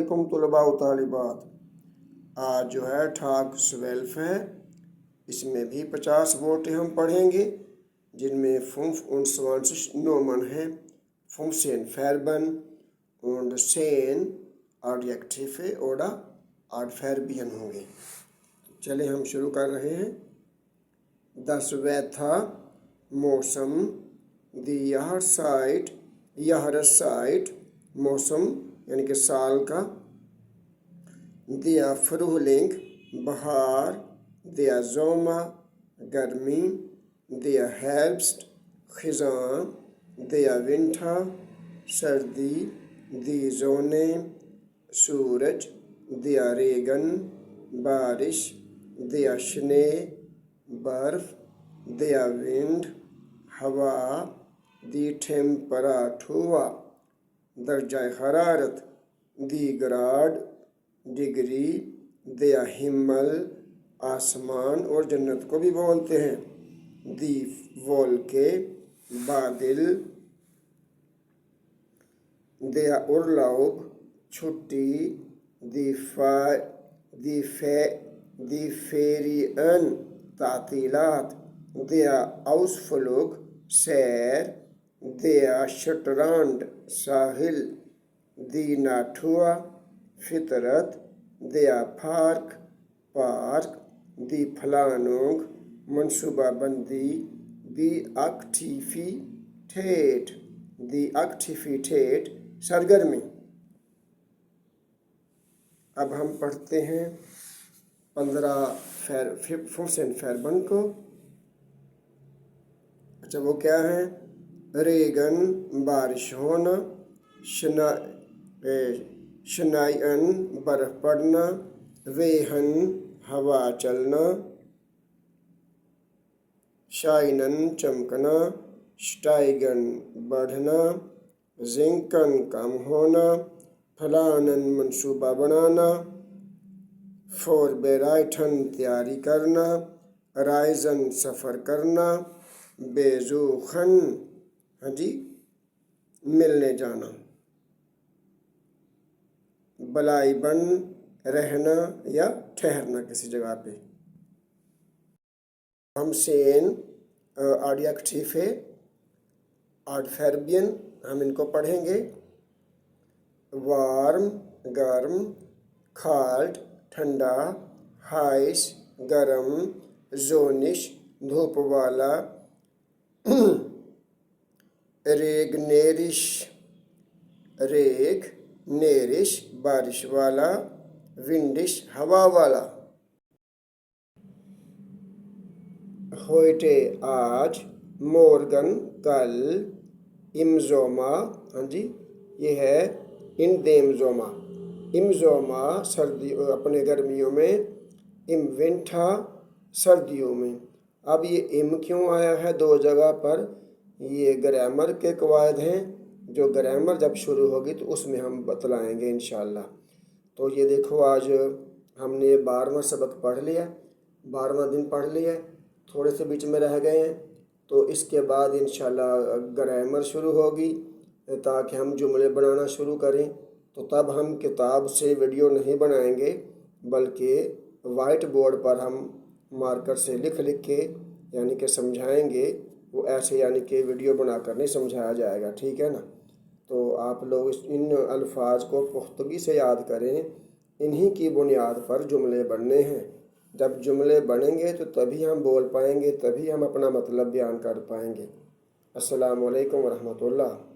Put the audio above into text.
अस्सलामुअलैकुम तलबा व तालिबात। आज जो है ठाक 12 है, इसमें भी 50 वर्ड हम पढ़ेंगे, जिनमें 25 Nomen हैं, 15 Verben und 10 Adjektive oder Adverbien होंगे। चलिए हम शुरू कर रहे हैं। Das Wetter, मौसम, die Jahreszeit, मौसम यानी कि साल का, der Frühling, बहार, der Sommer, गर्मी, der Herbst, खिज़ां, der Winter, सर्दी, die Sonne, सूरज, der Regen, बारिश, der Schnee, बर्फ, der Wind, हवा, die Temperatur, दर्जा हरारत, die Grad, degree, der Himmel, आसमान और जन्नत को भी बोलते हैं, die Wolke, बादल, der Urlaub, छुट्टी, die Ferien, तातीलात, der Ausflug, सैर, der Strand, साहिल, die Natur, फितरत, der Park, park, die Planung, मनसूबाबंदी, die Aktivität, सरगर्मी। अब हम पढ़ते हैं 15 Verben को। अच्छा, वो क्या है? रेगन, बारिश होना, शनायन, बर्फ पड़ना, वेहन, हवा चलना, शाइनन, चमकना, स्टाइगन, बढ़ना, जिंकन, कम होना, फलानन, मंसूबा बनाना, फोरबेराइटन, तैयारी करना, राइजन, सफ़र करना, बेजुखन, हाँ जी, मिलने जाना, बलाइबन, रहना या ठहरना किसी जगह पे। हम सेन एडजेक्टिव एडवर्बियन हम इनको पढ़ेंगे। वार्म, गर्म, खाल्ड, ठंडा, हाइस, गरम, जोनिश, धूप वाला, रेगनेरिश, रेग, नेरिश, बारिश वाला, विंडिश, हवा वाला। होइटे, आज, मोर्गन, कल, इमजोमा, हाँ जी, ये है इंडेमजोमा। इमजोमा सर्दी अपने गर्मियों में, इम विंठा सर्दियों में। अब ये इम क्यों आया है दो जगह पर? ये ग्रामर के कवायद हैं, जो ग्रामर जब शुरू होगी तो उसमें हम बतलाएंगे इंशाल्लाह। तो ये देखो, आज हमने 12वां सबक पढ़ लिया, 12वां दिन पढ़ लिया, थोड़े से बीच में रह गए हैं। तो इसके बाद इंशाल्लाह ग्रामर शुरू होगी, ताकि हम जुमले बनाना शुरू करें। तो तब हम किताब से वीडियो नहीं बनाएंगे, बल्कि वाइट बोर्ड पर हम मार्कर से लिख के यानी कि समझाएंगे। वो ऐसे यानी कि वीडियो बनाकर नहीं समझाया जाएगा, ठीक है ना? तो आप लोग इन अल्फाज को पुख्तगी से याद करें, इन्हीं की बुनियाद पर जुमले बनने हैं। जब जुमले बनेंगे तो तभी हम बोल पाएंगे, तभी हम अपना मतलब बयान कर पाएंगे। अस्सलामु अलैकुम व रहमतुल्लाह।